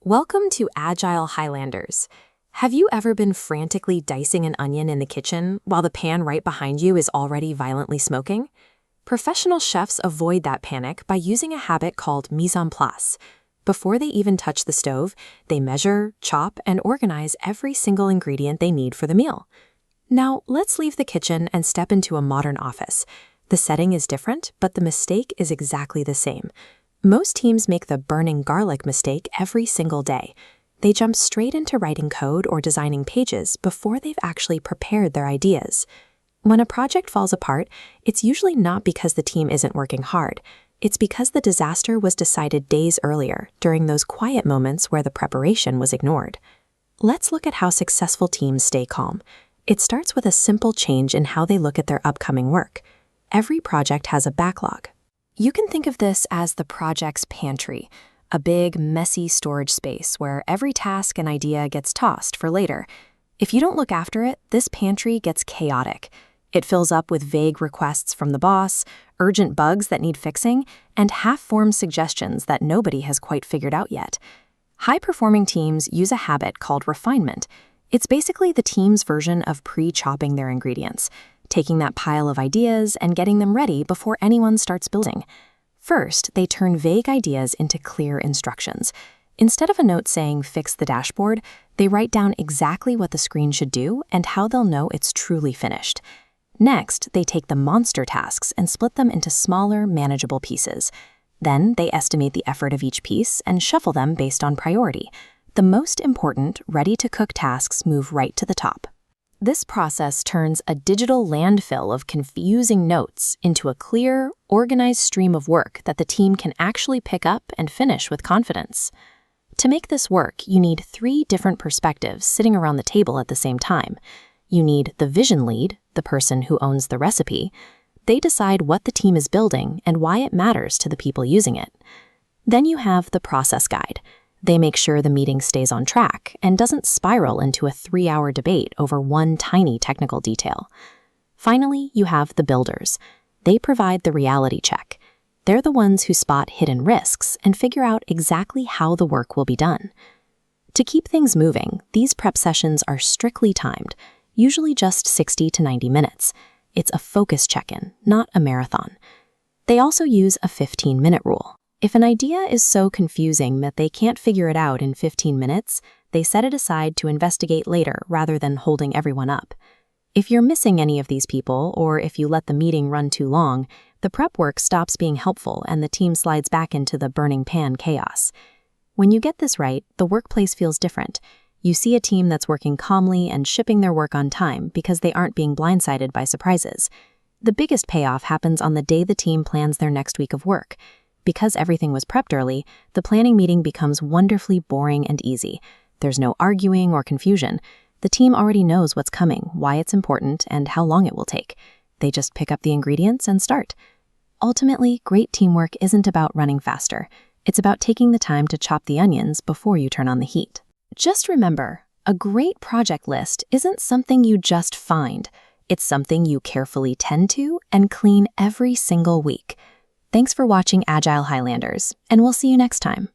Welcome to Agile Highlanders. Have you ever been frantically dicing an onion in the kitchen while the pan right behind you is already violently smoking? Professional chefs avoid that panic by using a habit called mise en place. Before they even touch the stove, they measure, chop, and organize every single ingredient they need for the meal. Now, let's leave the kitchen and step into a modern office. The setting is different, but the mistake is exactly the same. Most teams make the burning garlic mistake every single day. They jump straight into writing code or designing pages before they've actually prepared their ideas. When a project falls apart, it's usually not because the team isn't working hard. It's because the disaster was decided days earlier, during those quiet moments where the preparation was ignored. Let's look at how successful teams stay calm. It starts with a simple change in how they look at their upcoming work. Every project has a backlog. You can think of this as the project's pantry, a big, messy storage space where every task and idea gets tossed for later. If you don't look after it, this pantry gets chaotic. It fills up with vague requests from the boss, urgent bugs that need fixing, and half-formed suggestions that nobody has quite figured out yet. High-performing teams use a habit called refinement. It's basically the team's version of pre-chopping their ingredients, taking that pile of ideas and getting them ready before anyone starts building. First, they turn vague ideas into clear instructions. Instead of a note saying, "Fix the dashboard," they write down exactly what the screen should do and how they'll know it's truly finished. Next, they take the monster tasks and split them into smaller, manageable pieces. Then, they estimate the effort of each piece and shuffle them based on priority. The most important, ready-to-cook tasks move right to the top. This process turns a digital landfill of confusing notes into a clear, organized stream of work that the team can actually pick up and finish with confidence. To make this work, you need 3 different perspectives sitting around the table at the same time. You need the vision lead, the person who owns the recipe. They decide what the team is building and why it matters to the people using it. Then you have the process guide. They make sure the meeting stays on track and doesn't spiral into a 3-hour debate over one tiny technical detail. Finally, you have the builders. They provide the reality check. They're the ones who spot hidden risks and figure out exactly how the work will be done. To keep things moving, these prep sessions are strictly timed, usually just 60 to 90 minutes. It's a focus check-in, not a marathon. They also use a 15-minute rule. If an idea is so confusing that they can't figure it out in 15 minutes, they set it aside to investigate later rather than holding everyone up. If you're missing any of these people, or if you let the meeting run too long, the prep work stops being helpful and the team slides back into the burning pan chaos. When you get this right, the workplace feels different. You see a team that's working calmly and shipping their work on time because they aren't being blindsided by surprises. The biggest payoff happens on the day the team plans their next week of work. Because everything was prepped early, the planning meeting becomes wonderfully boring and easy. There's no arguing or confusion. The team already knows what's coming, why it's important, and how long it will take. They just pick up the ingredients and start. Ultimately, great teamwork isn't about running faster. It's about taking the time to chop the onions before you turn on the heat. Just remember, a great project list isn't something you just find. It's something you carefully tend to and clean every single week. Thanks for watching Agile Highlanders, and we'll see you next time.